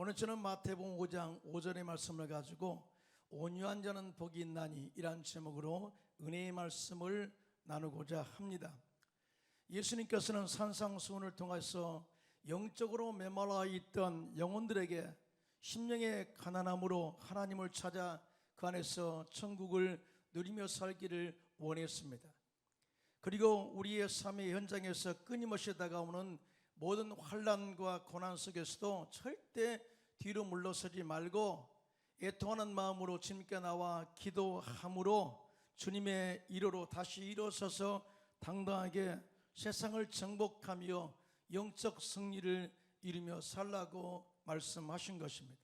오늘 저는 마태복음 5장 5절의 말씀을 가지고 온유한 자는 복이 있나니 이란 제목으로 은혜의 말씀을 나누고자 합니다. 예수님께서는 산상수훈을 통해서 영적으로 메말라 있던 영혼들에게 심령의 가난함으로 하나님을 찾아 그 안에서 천국을 누리며 살기를 원했습니다. 그리고 우리의 삶의 현장에서 끊임없이 다가오는 모든 환난과 고난 속에서도 절대 뒤로 물러서지 말고 애통하는 마음으로 주님께 나와 기도함으로 주님의 이로로 다시 일어서서 당당하게 세상을 정복하며 영적 승리를 이루며 살라고 말씀하신 것입니다.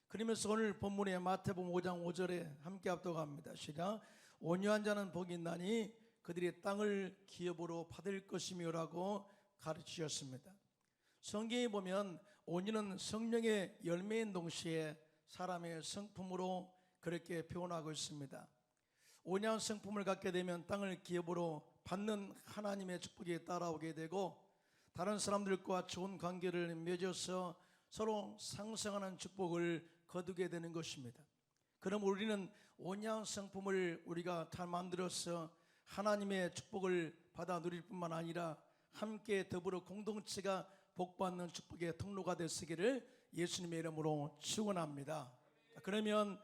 그러면서 오늘 본문의 마태복음 5장 5절에 함께 합독합니다. 시작. 온유한 자는 복이 있나니 그들이 땅을 기업으로 받을 것이며라고 가르치셨습니다. 성경에 보면 온유는 성령의 열매인 동시에 사람의 성품으로 그렇게 표현하고 있습니다. 온유한 성품을 갖게 되면 땅을 기업으로 받는 하나님의 축복이 따라오게 되고 다른 사람들과 좋은 관계를 맺어서 서로 상승하는 축복을 거두게 되는 것입니다. 그럼 우리는 온유한 성품을 우리가 잘 만들어서 하나님의 축복을 받아 누릴 뿐만 아니라 함께 더불어 공동체가 복받는 축복의 통로가 되시기를 예수님의 이름으로 축원합니다. 그러면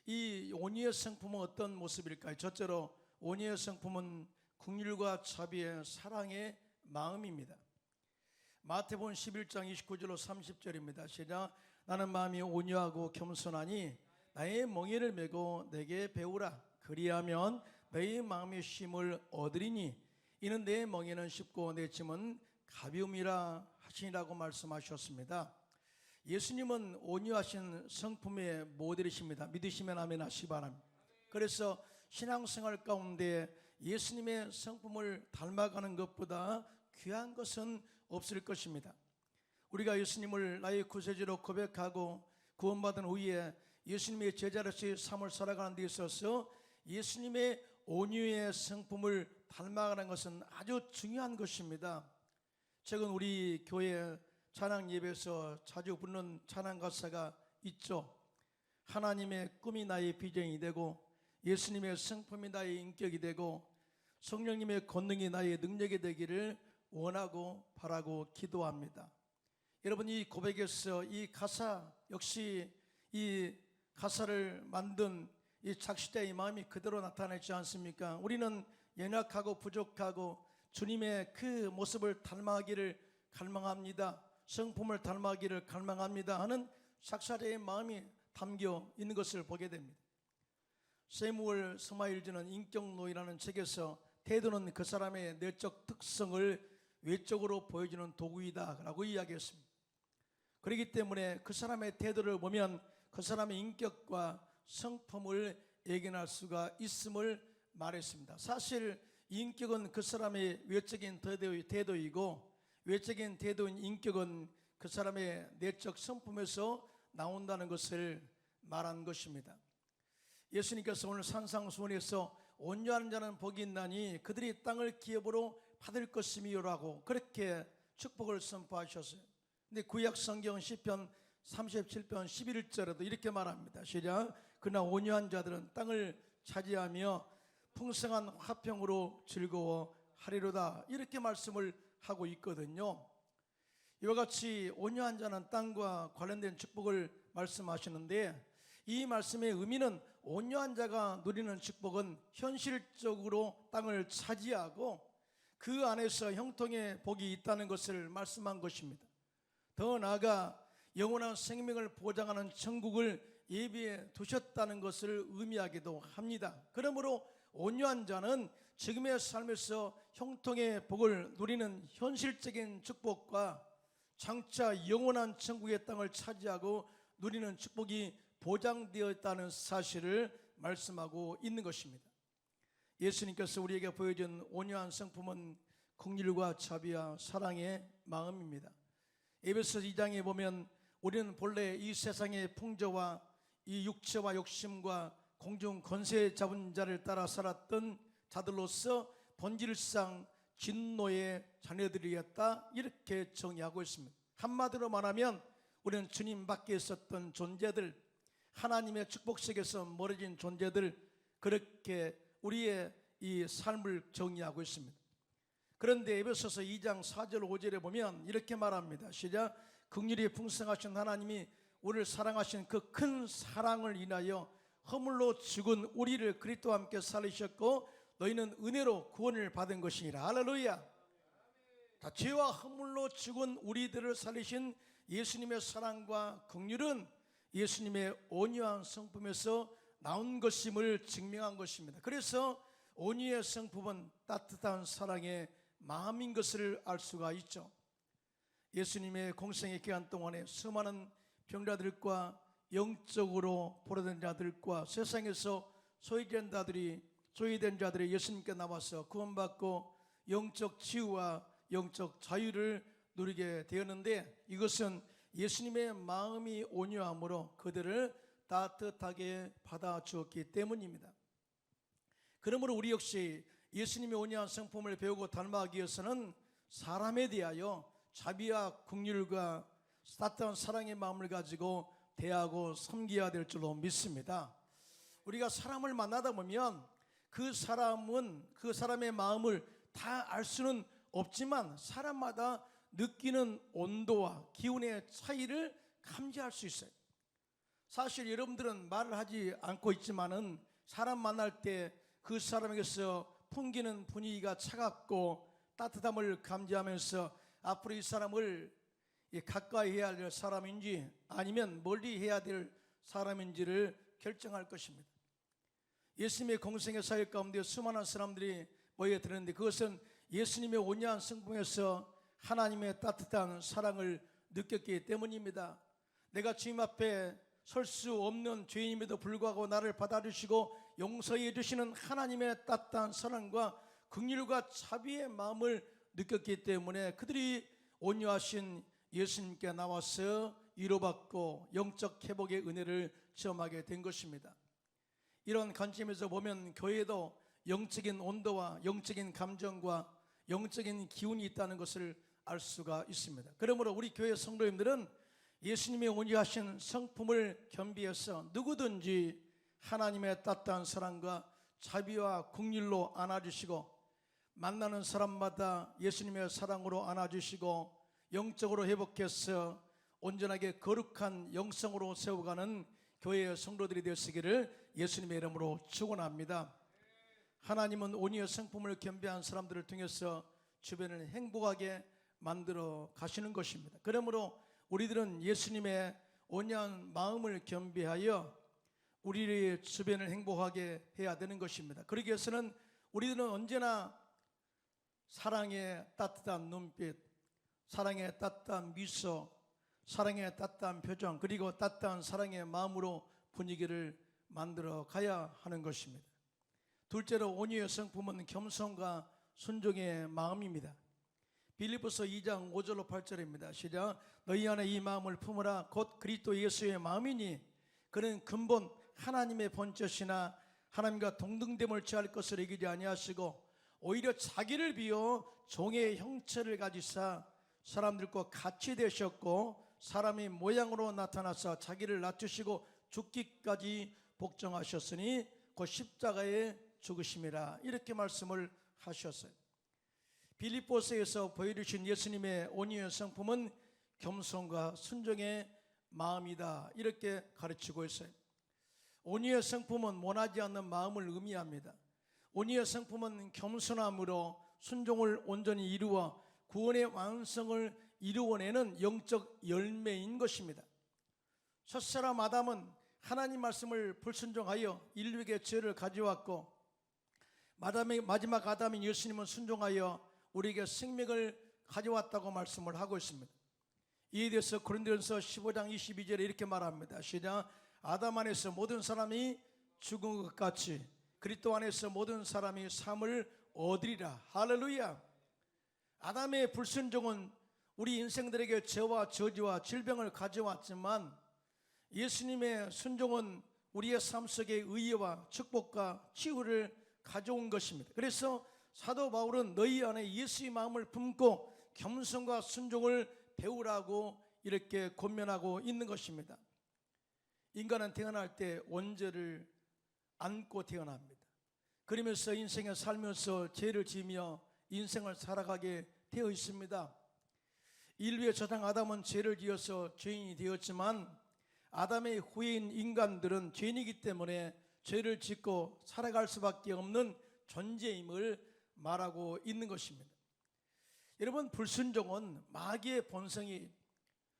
이 온유의 성품은 어떤 모습일까요? 첫째로 온유의 성품은 긍휼과 자비의 사랑의 마음입니다. 마태복음 11장 29절로 30절입니다. 시작. 나는 마음이 온유하고 겸손하니 나의 멍에를 메고 내게 배우라. 그리하면 너의 마음의 쉼을 얻으리니 이는 내 멍에는 쉽고 내 짐은 가벼움이라 하시니라고 말씀하셨습니다. 예수님은 온유하신 성품의 모델이십니다. 믿으시면 아멘 하시기 바랍니다. 그래서 신앙생활 가운데 예수님의 성품을 닮아가는 것보다 귀한 것은 없을 것입니다. 우리가 예수님을 나의 구세주로 고백하고 구원받은 후에 예수님의 제자로서의 삶을 살아가는 데 있어서 예수님의 온유의 성품을 닮아가는 것은 아주 중요한 것입니다. 최근 우리 교회 찬양 예배에서 자주 부르는 찬양 가사가 있죠. 하나님의 꿈이 나의 비전이 되고 예수님의 성품이 나의 인격이 되고 성령님의 권능이 나의 능력이 되기를 원하고 바라고 기도합니다. 여러분, 이 고백에서 이 가사 역시 이 가사를 만든 이 작시자의 마음이 그대로 나타나지 않습니까? 우리는 연약하고 부족하고 주님의 그 모습을 닮아가기를 갈망합니다. 성품을 닮아가기를 갈망합니다 하는 작사자의 마음이 담겨 있는 것을 보게 됩니다. 세무얼 스마일즈는 인격론이라는 책에서 태도는 그 사람의 내적 특성을 외적으로 보여주는 도구이다 라고 이야기했습니다. 그렇기 때문에 그 사람의 태도를 보면 그 사람의 인격과 성품을 예견할 수가 있음을 말했습니다. 사실 인격은 그 사람의 외적인 태도이고 외적인 태도인 인격은 그 사람의 내적 성품에서 나온다는 것을 말한 것입니다. 예수님께서 오늘 산상수훈에서 온유한 자는 복이 있나니 그들이 땅을 기업으로 받을 것이며라고 그렇게 축복을 선포하셨어요. 근데 구약 성경 시편 37편 11절에도 이렇게 말합니다. 시작. 그러나 온유한 자들은 땅을 차지하며 풍성한 화평으로 즐거워하리로다. 이렇게 말씀을 하고 있거든요. 이와 같이 온유한 자는 땅과 관련된 축복을 말씀하시는데 이 말씀의 의미는 온유한 자가 누리는 축복은 현실적으로 땅을 차지하고 그 안에서 형통의 복이 있다는 것을 말씀한 것입니다. 더 나아가 영원한 생명을 보장하는 천국을 예비해 두셨다는 것을 의미하기도 합니다. 그러므로 온유한 자는 지금의 삶에서 형통의 복을 누리는 현실적인 축복과 장차 영원한 천국의 땅을 차지하고 누리는 축복이 보장되어 있다는 사실을 말씀하고 있는 것입니다. 예수님께서 우리에게 보여준 온유한 성품은 긍휼과 자비와 사랑의 마음입니다. 에베소 2장에 보면 우리는 본래 이 세상의 풍조와 이 육체와 욕심과 공중 권세 잡은 자를 따라 살았던 자들로서 본질상 진노의 자녀들이었다 이렇게 정의하고 있습니다. 한마디로 말하면 우리는 주님 밖에 있었던 존재들, 하나님의 축복 속에서 멀어진 존재들, 그렇게 우리의 이 삶을 정의하고 있습니다. 그런데 에베소서 2장 4절 5절에 보면 이렇게 말합니다. 시작. 긍휼이 풍성하신 하나님이 우리를 사랑하신 그 큰 사랑을 인하여 허물로 죽은 우리를 그리스도와 함께 살리셨고 너희는 은혜로 구원을 받은 것이니라. 할렐루야. 다 죄와 허물로 죽은 우리들을 살리신 예수님의 사랑과 긍휼은 예수님의 온유한 성품에서 나온 것임을 증명한 것입니다. 그래서 온유의 성품은 따뜻한 사랑의 마음인 것을 알 수가 있죠. 예수님의 공생의 기간 동안에 수많은 병자들과 영적으로 포로된 자들과 세상에서 소외된 자들이 예수님께 나와서 구원받고 영적 치유와 영적 자유를 누리게 되었는데, 이것은 예수님의 마음이 온유함으로 그들을 따뜻하게 받아주었기 때문입니다. 그러므로 우리 역시 예수님의 온유한 성품을 배우고 닮아가기 위해서는 사람에 대하여 자비와 긍휼과 따뜻한 사랑의 마음을 가지고 대하고 섬겨야 될 줄로 믿습니다. 우리가 사람을 만나다 보면 그 사람의 마음을 다 알 수는 없지만 사람마다 느끼는 온도와 기운의 차이를 감지할 수 있어요. 사실 여러분들은 말을 하지 않고 있지만은 사람 만날 때 그 사람에게서 풍기는 분위기가 차갑고 따뜻함을 감지하면서 앞으로 이 사람을 가까이 해야 될 사람인지 아니면 멀리 해야 될 사람인지를 결정할 것입니다. 예수님의 공생의 사역 가운데 수많은 사람들이 모여들었는데 그것은 예수님의 온유한 성품에서 하나님의 따뜻한 사랑을 느꼈기 때문입니다. 내가 주님 앞에 설 수 없는 죄인임에도 불구하고 나를 받아주시고 용서해 주시는 하나님의 따뜻한 사랑과 긍휼과 자비의 마음을 느꼈기 때문에 그들이 온유하신 예수님께 나와서 위로받고 영적 회복의 은혜를 체험하게 된 것입니다. 이런 관점에서 보면 교회도 영적인 온도와 영적인 감정과 영적인 기운이 있다는 것을 알 수가 있습니다. 그러므로 우리 교회 성도님들은 예수님의 온유하신 성품을 겸비해서 누구든지 하나님의 따뜻한 사랑과 자비와 긍휼로 안아주시고 만나는 사람마다 예수님의 사랑으로 안아주시고 영적으로 회복해서 온전하게 거룩한 영성으로 세워가는 교회의 성도들이 되시기를 예수님의 이름으로 축원합니다. 하나님은 온유의 성품을 겸비한 사람들을 통해서 주변을 행복하게 만들어 가시는 것입니다. 그러므로 우리들은 예수님의 온유한 마음을 겸비하여 우리의 주변을 행복하게 해야 되는 것입니다. 그러기 위해서는 우리들은 언제나 사랑의 따뜻한 눈빛, 사랑의 따뜻한 미소, 사랑의 따뜻한 표정, 그리고 따뜻한 사랑의 마음으로 분위기를 만들어 가야 하는 것입니다. 둘째로 온유의 성품은 겸손과 순종의 마음입니다. 빌립보서 2장 5절로 8절입니다. 시작. 너희 안에 이 마음을 품으라. 곧 그리스도 예수의 마음이니 그는 근본 하나님의 본chất이나 하나님과 동등됨을 취할 것을 이기지 아니하시고 오히려 자기를 비워 종의 형체를 가지사 사람들과 같이 되셨고 사람의 모양으로 나타나사 자기를 낮추시고 죽기까지 복종하셨으니 곧 십자가에 죽으심이라. 이렇게 말씀을 하셨어요. 빌립보서에서 보여주신 예수님의 온유의 성품은 겸손과 순종의 마음이다, 이렇게 가르치고 있어요. 온유의 성품은 원하지 않는 마음을 의미합니다. 온유의 성품은 겸손함으로 순종을 온전히 이루어 구원의 완성을 이루어내는 영적 열매인 것입니다. 첫사람 아담은 하나님 말씀을 불순종하여 인류에게 죄를 가져왔고 마지막 아담인 예수님은 순종하여 우리에게 생명을 가져왔다고 말씀을 하고 있습니다. 이에 대해서 고린도전서 15장 22절에 이렇게 말합니다. 시작. 아담 안에서 모든 사람이 죽은 것 같이 그리스도 안에서 모든 사람이 삶을 얻으리라. 할렐루야. 아담의 불순종은 우리 인생들에게 죄와 저주와 질병을 가져왔지만 예수님의 순종은 우리의 삶 속에 의와 축복과 치유를 가져온 것입니다. 그래서 사도 바울은 너희 안에 예수의 마음을 품고 겸손과 순종을 배우라고 이렇게 권면하고 있는 것입니다. 인간은 태어날 때 원죄를 안고 태어납니다. 그러면서 인생에 살면서 죄를 지으며 인생을 살아가게 되어 있습니다. 인류의 조상 아담은 죄를 지어서 죄인이 되었지만 아담의 후예인 인간들은 죄인이기 때문에 죄를 짓고 살아갈 수밖에 없는 존재임을 말하고 있는 것입니다. 여러분, 불순종은 마귀의 본성이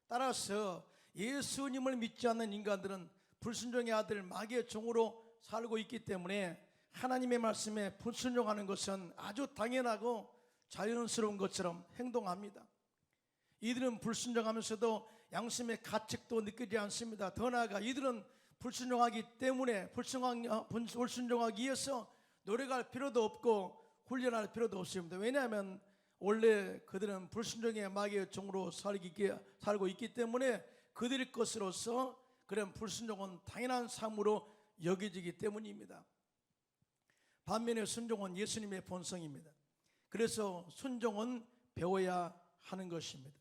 따라서 예수님을 믿지 않는 인간들은 불순종의 아들 마귀의 종으로 살고 있기 때문에 하나님의 말씀에 불순종하는 것은 아주 당연하고 자연스러운 것처럼 행동합니다. 이들은 불순종하면서도 양심의 가책도 느끼지 않습니다. 더 나아가 이들은 불순종하기 때문에 불순종하기 위해서 노력할 필요도 없고 훈련할 필요도 없습니다. 왜냐하면 원래 그들은 불순종의 마귀의 종으로 살고 있기 때문에 그들의 것으로서 그런 불순종은 당연한 삶으로 여겨지기 때문입니다. 반면에 순종은 예수님의 본성입니다. 그래서 순종은 배워야 하는 것입니다.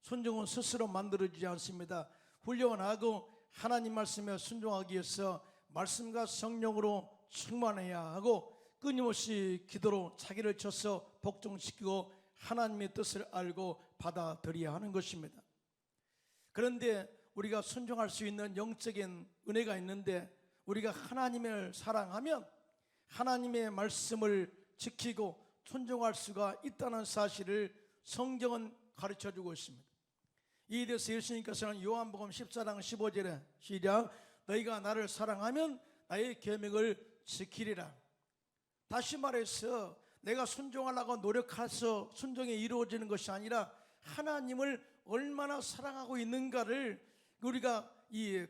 순종은 스스로 만들어지지 않습니다. 훈련하고 하나님 말씀에 순종하기 위해서 말씀과 성령으로 충만해야 하고 끊임없이 기도로 자기를 쳐서 복종시키고 하나님의 뜻을 알고 받아들여야 하는 것입니다. 그런데 우리가 순종할 수 있는 영적인 은혜가 있는데 우리가 하나님을 사랑하면 하나님의 말씀을 지키고 순종할 수가 있다는 사실을 성경은 가르쳐주고 있습니다. 이에 대해서 예수님께서는 요한복음 14장 15절에 시작, 너희가 나를 사랑하면 나의 계명을 지키리라. 다시 말해서 내가 순종하려고 노력해서 순종이 이루어지는 것이 아니라 하나님을 얼마나 사랑하고 있는가를 우리가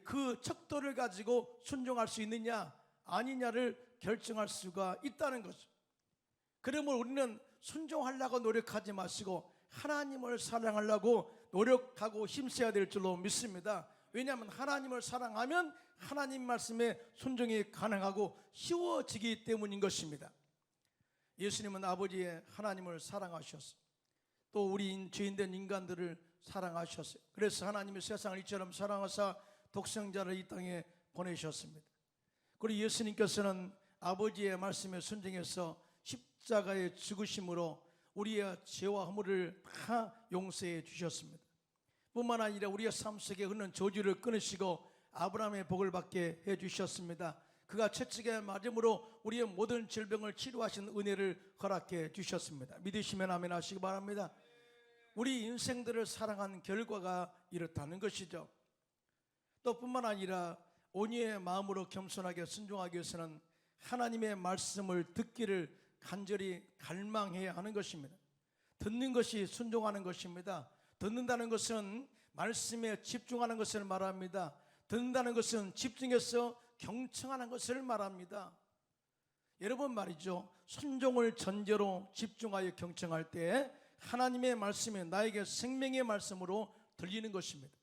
그 척도를 가지고 순종할 수 있느냐 아니냐를 결정할 수가 있다는 거죠. 그러면 우리는 순종하려고 노력하지 마시고 하나님을 사랑하려고 노력하고 힘써야 될 줄로 믿습니다. 왜냐하면 하나님을 사랑하면 하나님 말씀에 순종이 가능하고 쉬워지기 때문인 것입니다. 예수님은 아버지의 하나님을 사랑하셨어요. 또 우리 죄인된 인간들을 사랑하셨어요. 그래서 하나님의 세상을 이처럼 사랑하사 독생자를 이 땅에 보내셨습니다. 그리고 예수님께서는 아버지의 말씀에 순종해서 십자가의 죽으심으로 우리의 죄와 허물을 다 용서해 주셨습니다. 뿐만 아니라 우리의 삶 속에 흐르는 저주를 끊으시고 아브라함의 복을 받게 해 주셨습니다. 그가 채찍에 맞음으로 우리의 모든 질병을 치료하신 은혜를 허락해 주셨습니다. 믿으시면 아멘 하시기 바랍니다. 우리 인생들을 사랑한 결과가 이렇다는 것이죠. 또 뿐만 아니라 온유의 마음으로 겸손하게 순종하기 위해서는 하나님의 말씀을 듣기를 간절히 갈망해야 하는 것입니다. 듣는 것이 순종하는 것입니다. 듣는다는 것은 말씀에 집중하는 것을 말합니다. 듣는다는 것은 집중해서 경청하는 것을 말합니다. 여러분 말이죠, 순종을 전제로 집중하여 경청할 때 하나님의 말씀이 나에게 생명의 말씀으로 들리는 것입니다.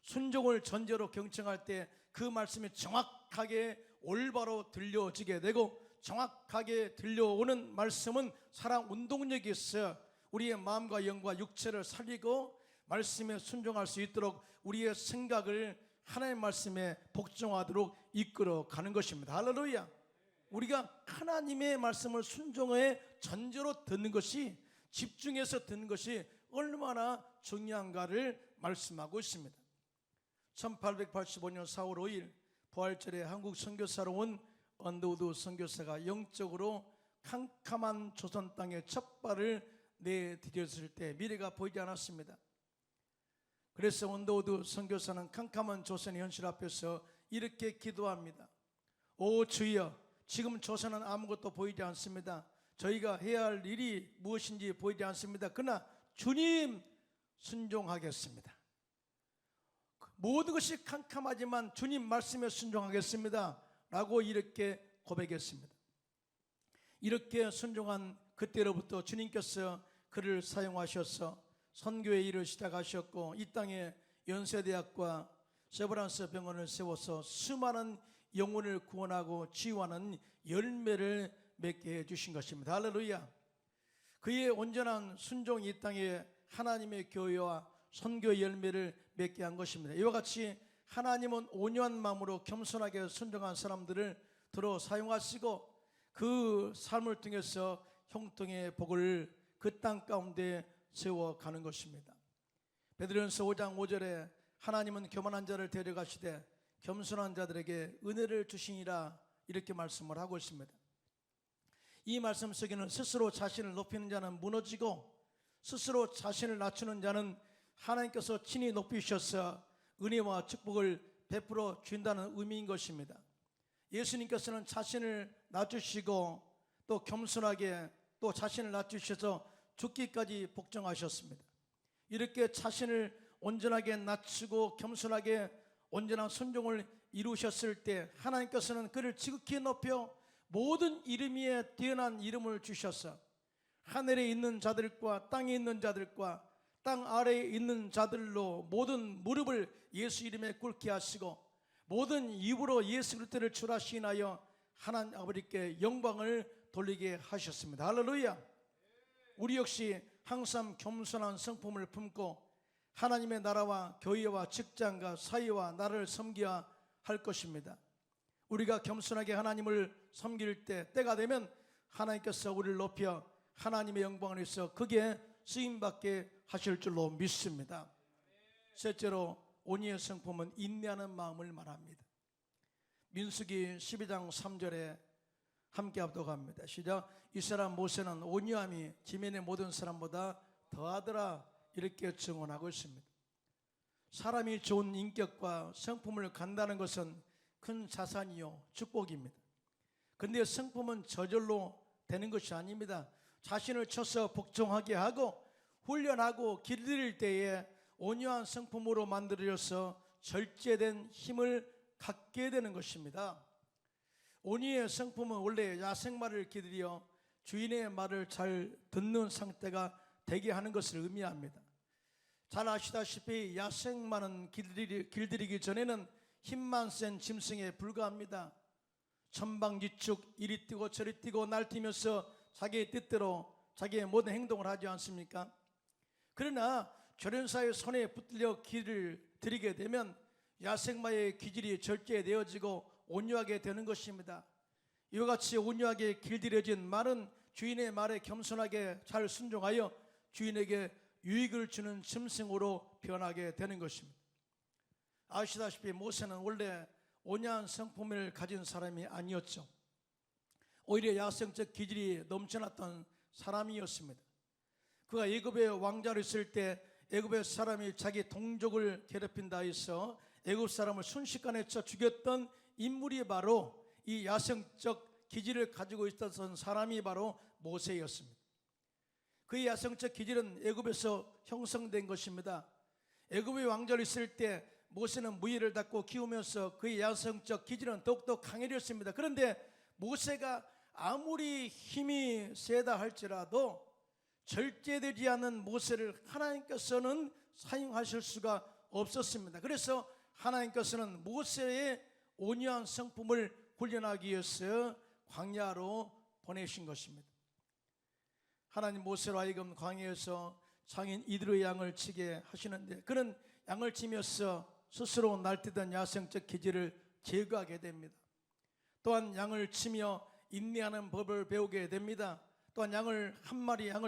순종을 전제로 경청할 때 그 말씀이 정확하게 올바로 들려지게 되고 정확하게 들려오는 말씀은 사랑 운동력이 있어 우리의 마음과 영과 육체를 살리고 말씀에 순종할 수 있도록 우리의 생각을 하나님의 말씀에 복종하도록 이끌어 가는 것입니다. 할렐루야. 우리가 하나님의 말씀을 순종해 전제로 듣는 것이, 집중해서 듣는 것이 얼마나 중요한가를 말씀하고 있습니다. 1885년 4월 5일 부활절에 한국 선교사로 온 언더우드 선교사가 영적으로 캄캄한 조선 땅에 첫 발을 내디뎠을 때 미래가 보이지 않았습니다. 그래서 언더우드 선교사는 캄캄한 조선의 현실 앞에서 이렇게 기도합니다. 오 주여, 지금 조선은 아무것도 보이지 않습니다. 저희가 해야 할 일이 무엇인지 보이지 않습니다. 그러나 주님 순종하겠습니다. 모든 것이 캄캄하지만 주님 말씀에 순종하겠습니다 라고 이렇게 고백했습니다. 이렇게 순종한 그때로부터 주님께서 그를 사용하셔서 선교의 일을 시작하셨고 이 땅에 연세대학과 세브란스 병원을 세워서 수많은 영혼을 구원하고 치유하는 열매를 맺게 해주신 것입니다. 할렐루야. 그의 온전한 순종이 이 땅에 하나님의 교회와 선교의 열매를 맺게 한 것입니다. 이와 같이 하나님은 온유한 마음으로 겸손하게 순종한 사람들을 들어 사용하시고 그 삶을 통해서 형통의 복을 그 땅 가운데 세워가는 것입니다. 베드로전서 5장 5절에 하나님은 교만한 자를 데려가시되 겸손한 자들에게 은혜를 주시니라 이렇게 말씀을 하고 있습니다. 이 말씀 속에는 스스로 자신을 높이는 자는 무너지고 스스로 자신을 낮추는 자는 하나님께서 친히 높이셔서 은혜와 축복을 베풀어 준다는 의미인 것입니다. 예수님께서는 자신을 낮추시고 또 겸손하게 또 자신을 낮추셔서 죽기까지 복종하셨습니다. 이렇게 자신을 온전하게 낮추고 겸손하게 온전한 순종을 이루셨을 때 하나님께서는 그를 지극히 높여 모든 이름 위에 뛰어난 이름을 주셔서 하늘에 있는 자들과 땅에 있는 자들과 땅 아래에 있는 자들로 모든 무릎을 예수 이름에 꿇게 하시고 모든 입으로 예수 그리스도를 주라 시인하여 하나님 아버지께 영광을 돌리게 하셨습니다. 할렐루야. 우리 역시 항상 겸손한 성품을 품고 하나님의 나라와 교회와 직장과 사회와 나라를 섬겨야 할 것입니다. 우리가 겸손하게 하나님을 섬길 때가 되면 하나님께서 우리를 높여 하나님의 영광을 위해서 크게 쓰임받게 하실 줄로 믿습니다. 셋째로 온유의 성품은 인내하는 마음을 말합니다. 민수기 12장 3절에 함께 합독합니다. 시작. 이 사람 모세는 온유함이 지면의 모든 사람보다 더하더라 이렇게 증언하고 있습니다. 사람이 좋은 인격과 성품을 갖는다는 것은 큰 자산이요 축복입니다. 그런데 성품은 저절로 되는 것이 아닙니다. 자신을 쳐서 복종하게 하고 훈련하고 길들일 때에 온유한 성품으로 만들어져서 절제된 힘을 갖게 되는 것입니다. 온유의 성품은 원래 야생마를 기들여 주인의 말을 잘 듣는 상태가 되게 하는 것을 의미합니다. 잘 아시다시피 야생마는 길들이기 전에는 힘만 센 짐승에 불과합니다. 천방지축 이리 뛰고 저리 뛰고 날뛰면서 자기의 뜻대로 자기의 모든 행동을 하지 않습니까? 그러나 조련사의 손에 붙들려 길을 들이게 되면 야생마의 기질이 절제되어지고 온유하게 되는 것입니다. 이와 같이 온유하게 길들여진 말은 주인의 말에 겸손하게 잘 순종하여 주인에게 유익을 주는 짐승으로 변하게 되는 것입니다. 아시다시피 모세는 원래 온유한 성품을 가진 사람이 아니었죠. 오히려 야생적 기질이 넘쳐났던 사람이었습니다. 그가 애굽의 왕자로 있을 때 애굽의 사람이 자기 동족을 괴롭힌다 해서 애굽 사람을 순식간에 쳐 죽였던 인물이 바로 이 야생적 기질을 가지고 있었던 사람이 바로 모세였습니다. 그의 야생적 기질은 애굽에서 형성된 것입니다. 애굽의 왕자로 있을 때 모세는 무리를 닦고 키우면서 그의 야생적 기질은 더욱더 강해졌습니다. 그런데 모세가 아무리 힘이 세다 할지라도 절제되지 않는 모세를 하나님께서는 사용하실 수가 없었습니다. 그래서 하나님께서는 모세의 온유한 성품을 훈련하기 위해서 광야로 보내신 것입니다. 하나님 모세로 하여금 광야에서 장인 이드로의 양을 치게 하시는데 그는 양을 치면서 스스로 날뛰던 야생적 기질을 제거하게 됩니다. 또한 양을 치며 인내하는 법을 배우게 됩니다. 또한 양을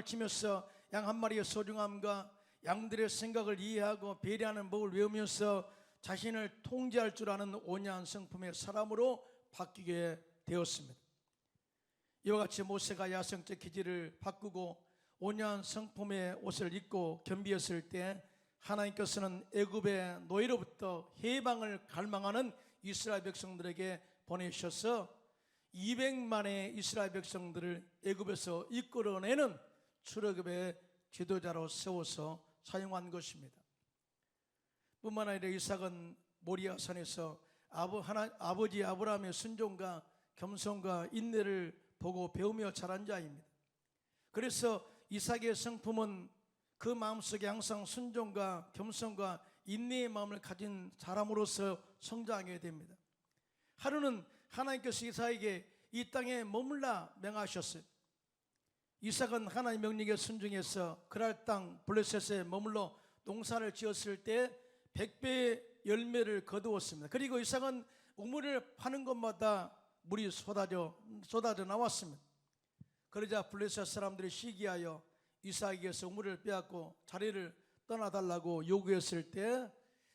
치면서 양 한 마리의 소중함과 양들의 생각을 이해하고 배려하는 법을 외우면서 자신을 통제할 줄 아는 온유한 성품의 사람으로 바뀌게 되었습니다. 이와 같이 모세가 야생적 기질을 바꾸고 온유한 성품의 옷을 입고 겸비했을 때 하나님께서는 애굽의 노예로부터 해방을 갈망하는 이스라엘 백성들에게 보내셔서 200만의 이스라엘 백성들을 애굽에서 이끌어내는 출애굽의 지도자로 세워서 사용한 것입니다. 뿐만 아니라 이삭은 모리아산에서 아버지 아브라함의 순종과 겸손과 인내를 보고 배우며 자란 자입니다. 그래서 이삭의 성품은 그 마음속에 항상 순종과 겸손과 인내의 마음을 가진 사람으로서 성장하게 됩니다. 하루는 하나님께서 이삭에게 이 땅에 머물라 명하셨어요. 이삭은 하나님 명령에 순종해서 그랄 땅 블레셋에 머물러 농사를 지었을 때 100배의 열매를 거두었습니다. 그리고 이삭은 우물을 파는 것마다 물이 쏟아져 나왔습니다. 그러자 블레셋 사람들이 시기하여 이삭에게서 우물을 빼앗고 자리를 떠나달라고 요구했을 때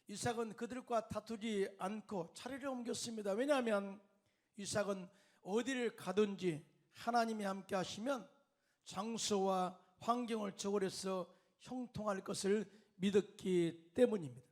이삭은 그들과 다투지 않고 자리를 옮겼습니다. 왜냐하면 이삭은 어디를 가든지 하나님이 함께 하시면 장소와 환경을 초월해서 형통할 것을 믿었기 때문입니다.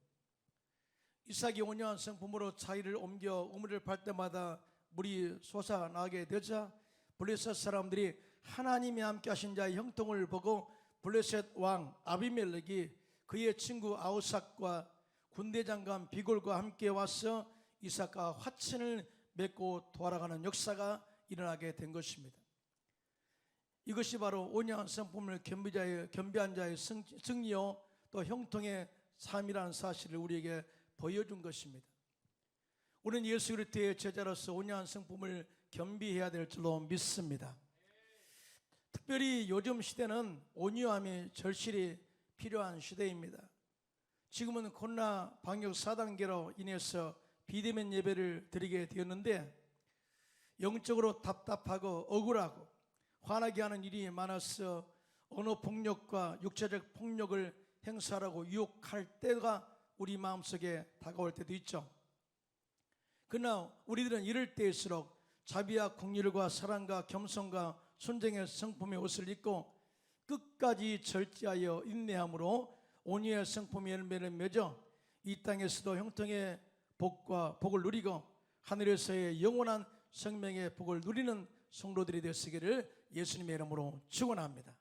이삭이 온유한 성품으로 자리를 옮겨 우물을 팔 때마다 물이 솟아나게 되자 블레셋 사람들이 하나님이 함께 하신 자의 형통을 보고 블레셋 왕 아비멜렉이 그의 친구 아우삭과 군대장관 비골과 함께 와서 이삭과 화친을 맺고 돌아가는 역사가 일어나게 된 것입니다. 이것이 바로 온유한 성품을 겸비한 자의 승리요 또 형통의 삶이라는 사실을 우리에게 보여준 것입니다. 우리는 예수 그리스도의 제자로서 온유한 성품을 겸비해야 될 줄로 믿습니다. 특별히 요즘 시대는 온유함이 절실히 필요한 시대입니다. 지금은 코로나 방역 4단계로 인해서 비대면 예배를 드리게 되었는데 영적으로 답답하고 억울하고 화나게 하는 일이 많아서 언어 폭력과 육체적 폭력을 행사하라고 유혹할 때가 우리 마음속에 다가올 때도 있죠. 그러나 우리들은 이럴 때일수록 자비와 긍휼과 사랑과 겸손과 순종의 성품의 옷을 입고 끝까지 절제하여 인내함으로 온유의 성품의 열매를 맺어 이 땅에서도 형통의 복을 누리고 하늘에서의 영원한 생명의 복을 누리는 성도들이 되시기를 예수님의 이름으로 축원합니다.